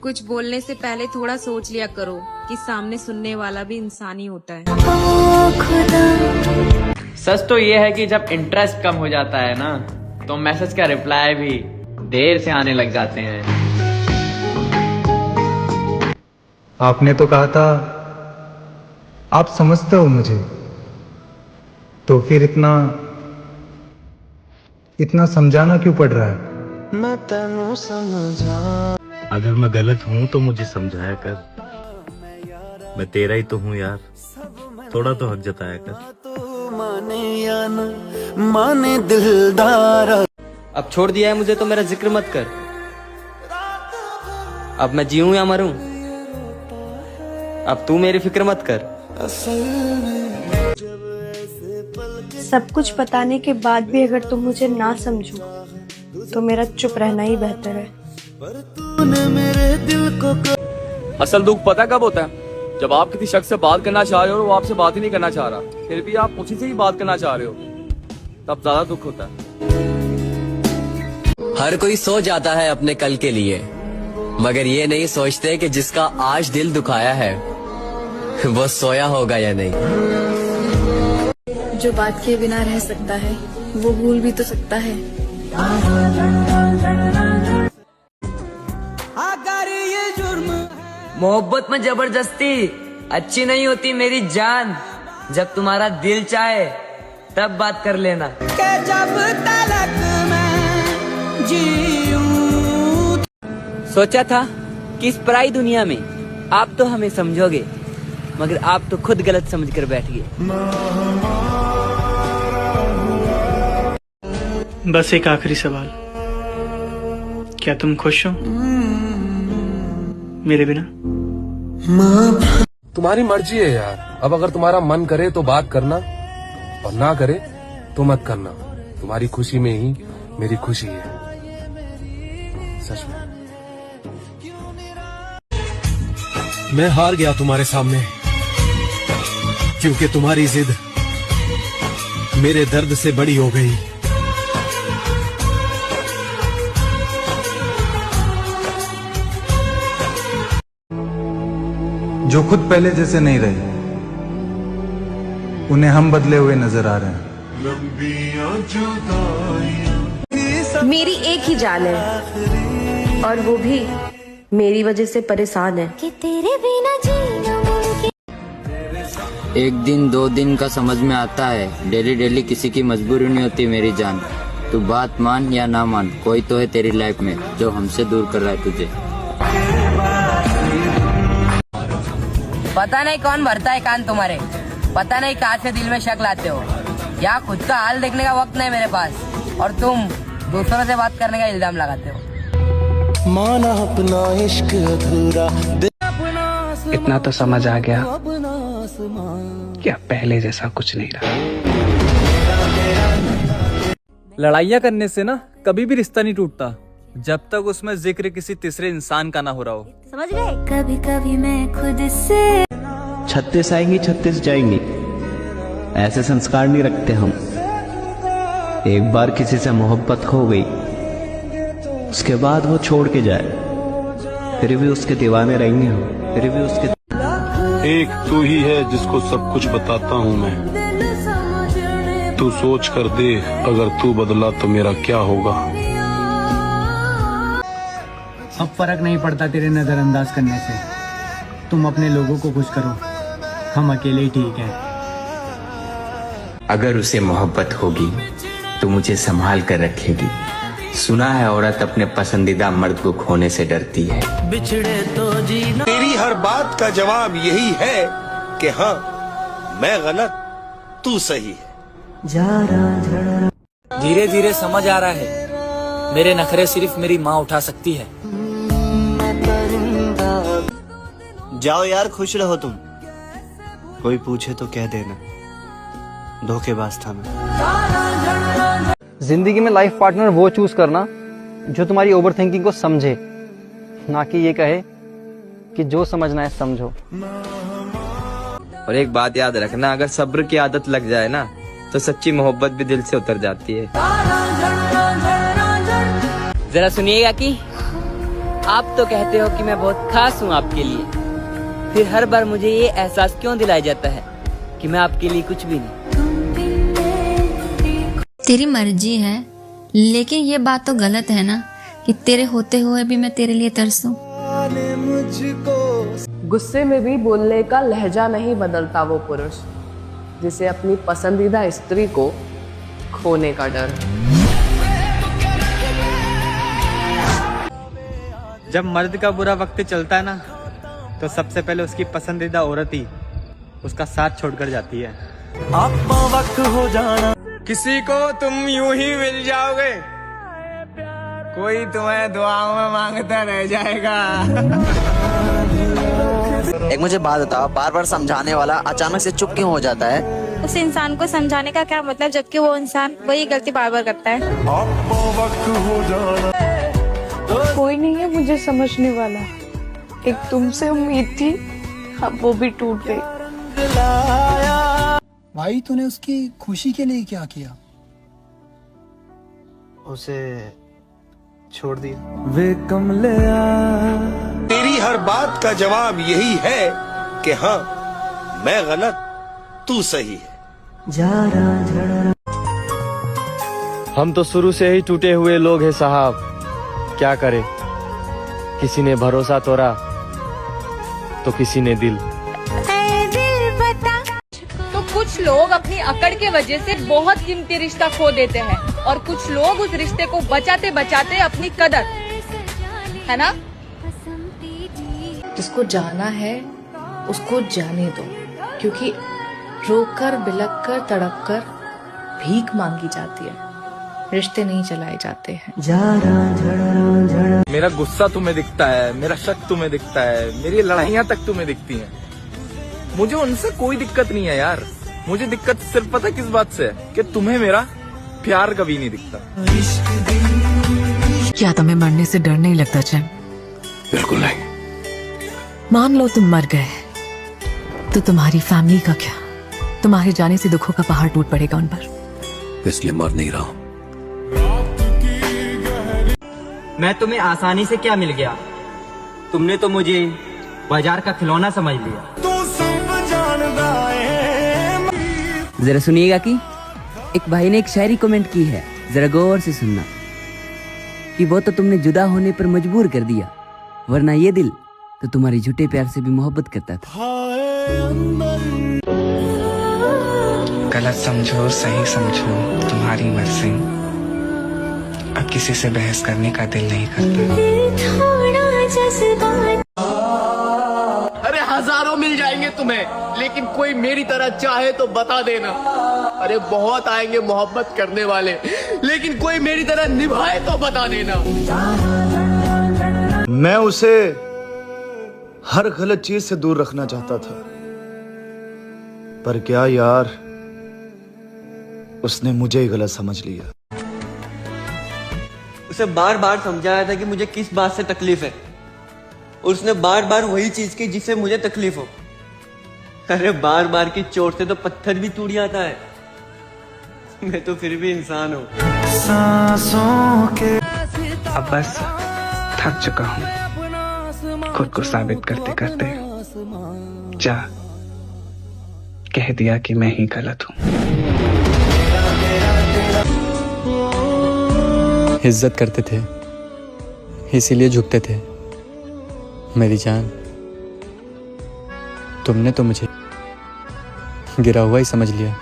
कुछ बोलने से पहले थोड़ा सोच लिया करो कि सामने सुनने वाला भी इंसान ही होता है। सच तो ये है कि जब इंटरेस्ट कम हो जाता है ना, तो मैसेज का रिप्लाई भी देर से आने लग जाते हैं। आपने तो कहा था आप समझते हो मुझे, तो फिर इतना समझाना क्यों पड़ रहा है? मैं तेनू समझा। अगर मैं गलत हूँ तो मुझे समझाया कर। मैं तेरा ही तो हूँ यार, थोड़ा तो हक जताया कर। माने या न माने दिलदार। अब छोड़ दिया है मुझे तो मेरा जिक्र मत कर। अब मैं जीऊं या मरूं, अब तू मेरी फिक्र मत कर। सब कुछ बताने के बाद भी अगर तुम मुझे ना समझो तो मेरा चुप रहना ही बेहतर है। असल दुख पता कब होता है? जब आप किसी शख्स से बात करना चाह रहे हो और वो आपसे बात ही नहीं करना चाह रहा, फिर भी आप उसी से ही बात करना चाह रहे हो, तब ज्यादा दुख होता है। हर कोई सो जाता है अपने कल के लिए, मगर ये नहीं सोचते कि जिसका आज दिल दुखाया है वो सोया होगा या नहीं। जो बात किए बिना रह सकता है वो भूल भी तो सकता है। मोहब्बत में जबरदस्ती अच्छी नहीं होती मेरी जान। जब तुम्हारा दिल चाहे तब बात कर लेना। जब तलक मैं जीऊं। सोचा था कि इस पराई दुनिया में आप तो हमें समझोगे, मगर आप तो खुद गलत समझकर बैठ गए। बस एक आखिरी सवाल, क्या तुम खुश हो मेरे बिना? तुम्हारी मर्जी है यार। अब अगर तुम्हारा मन करे तो बात करना, और ना करे तो मत करना। तुम्हारी खुशी में ही मेरी खुशी है, सच में। मैं हार गया तुम्हारे सामने, क्योंकि तुम्हारी जिद मेरे दर्द से बड़ी हो गई। जो खुद पहले जैसे नहीं रहे, उन्हें हम बदले हुए नजर आ रहे हैं। मेरी एक ही जान है और वो भी मेरी वजह से परेशान है कि तेरे बिना जीना मुमकिन। एक दिन दो दिन का समझ में आता है, डेली डेली किसी की मजबूरी नहीं होती मेरी जान। तू बात मान या ना मान, कोई तो है तेरी लाइफ में जो हमसे दूर कर रहा है तुझे। पता नहीं कौन भरता है कान तुम्हारे, पता नहीं कहाँ से दिल में शक लाते हो। यहाँ खुद का हाल देखने का वक्त नहीं मेरे पास, और तुम दूसरों से बात करने का इल्जाम लगाते हो। माना अपना इश्क अधूरा। इतना तो समझ आ गया क्या पहले जैसा कुछ नहीं रहा। लड़ाइयाँ करने से ना कभी भी रिश्ता नहीं टूटता, जब तक उसमें जिक्र किसी तीसरे इंसान का ना हो रहा हो। समझ गए? कभी कभी मैं खुद से 36 आएंगी 36 जाएंगी, ऐसे संस्कार नहीं रखते हम। एक बार किसी से मोहब्बत हो गई, उसके बाद वो छोड़ के जाए, फिर भी उसके दीवाने रहेंगे हम, फिर भी उसके। एक तू ही है जिसको सब कुछ बताता हूँ मैं। तू सोच कर देख, अगर तू बदला तो मेरा क्या होगा। अब फर्क नहीं पड़ता तेरे नजरअंदाज करने से। तुम अपने लोगों को खुश करो, हम अकेले ही ठीक हैं। अगर उसे मोहब्बत होगी तो मुझे संभाल कर रखेगी। सुना है औरत अपने पसंदीदा मर्द को खोने से डरती है। बिछड़े तो जीना। मेरी हर बात का जवाब यही है कि हाँ, मैं गलत, तू सही है। धीरे धीरे समझ आ रहा है, मेरे नखरे सिर्फ मेरी माँ उठा सकती है। जाओ यार, खुश रहो तुम। कोई पूछे तो कह देना धोखेबाज था मैं। जिंदगी में लाइफ पार्टनर वो चूज करना जो तुम्हारी ओवरथिंकिंग को समझे, ना कि ये कहे कि जो समझना है समझो। और एक बात याद रखना, अगर सब्र की आदत लग जाए ना तो सच्ची मोहब्बत भी दिल से उतर जाती है। जरा सुनिएगा कि आप तो कहते हो कि मैं बहुत खास हूँ आपके लिए, फिर हर बार मुझे ये एहसास क्यों दिलाया जाता है कि मैं आपके लिए कुछ भी नहीं। तेरी मर्जी है, लेकिन ये बात तो गलत है ना कि तेरे होते हुए भी मैं तेरे लिए तरसूं। गुस्से में भी बोलने का लहजा नहीं बदलता वो पुरुष जिसे अपनी पसंदीदा स्त्री को खोने का डर। जब मर्द का बुरा वक्त चलता है ना, तो सबसे पहले उसकी पसंदीदा औरत ही उसका साथ छोड़कर जाती है। वक्त हो जाना, किसी को तुम यूं ही मिल जाओगे, कोई तुम्हें दुआओं में मांगता रह जाएगा। एक मुझे बात बताओ, बार बार समझाने वाला अचानक से चुप क्यों हो जाता है? उस इंसान को समझाने का क्या मतलब, जबकि वो इंसान वही गलती बार बार करता है। कोई नहीं है मुझे समझने वाला, एक तुमसे उम्मीद थी, अब वो भी टूट गई। भाई तूने उसकी खुशी के लिए क्या किया? उसे छोड़ दिया। वे कमलिया, तेरी हर बात का जवाब यही है कि हाँ मैं गलत तू सही है। हम तो शुरू से ही टूटे हुए लोग हैं साहब, क्या करे, किसी ने भरोसा तोड़ा तो किसी ने दिल। तो कुछ लोग अपनी अकड़ के वजह से बहुत कीमती रिश्ता खो देते हैं और कुछ लोग उस रिश्ते को बचाते बचाते अपनी कदर, है ना? जिसको जाना है उसको जाने दो, क्योंकि रोकर बिलक कर तड़प कर भीख मांगी जाती है, रिश्ते नहीं चलाए जाते हैं। मेरा गुस्सा तुम्हें दिखता है, मेरा शक तुम्हें दिखता है, मेरी लड़ाइयाँ तक तुम्हें दिखती हैं। मुझे उनसे कोई दिक्कत नहीं है यार, मुझे दिक्कत सिर्फ पता किस बात से है कि तुम्हें मेरा प्यार कभी नहीं दिखता। क्या तुम्हें मरने से डर नहीं लगता चैन? बिल्कुल नहीं। मान लो तुम मर गए तो तुम्हारी फैमिली का क्या? तुम्हारे जाने से दुखों का पहाड़ टूट पड़ेगा उन पर। इसलिए मर नहीं रहा हूँ। मैं तुम्हें आसानी से क्या मिल गया? तुमने तो मुझे बाजार का खिलौना समझ लिया। जरा सुनिएगा कि एक भाई ने एक शायरी कमेंट की है, जरा गौर से सुनना। कि वो तो तुमने जुदा होने पर मजबूर कर दिया, वरना ये दिल तो तुम्हारे झूठे प्यार से भी मोहब्बत करता था। गलत समझो सही समझो तुम्हारी मर्जी, अब किसी से बहस करने का दिल नहीं करता। अरे हजारों मिल जाएंगे तुम्हें, लेकिन कोई मेरी तरह चाहे तो बता देना। अरे बहुत आएंगे मोहब्बत करने वाले, लेकिन कोई मेरी तरह निभाए तो बता देना। मैं उसे हर गलत चीज से दूर रखना चाहता था, पर क्या यार, उसने मुझे ही गलत समझ लिया। उसे बार बार समझाया था कि मुझे किस बात से तकलीफ है, और उसने बार बार वही चीज की जिससे मुझे तकलीफ हो। अरे बार बार की चोट से तो पत्थर भी टूट जाता है, मैं तो फिर भी इंसान हूँ। सांसों के अब बस थक चुका हूँ खुद को साबित करते करते। जा कह दिया कि मैं ही गलत हूँ। इज्जत करते थे इसीलिए झुकते थे। मेरी जान, तुमने तो मुझे गिरा हुआ ही समझ लिया।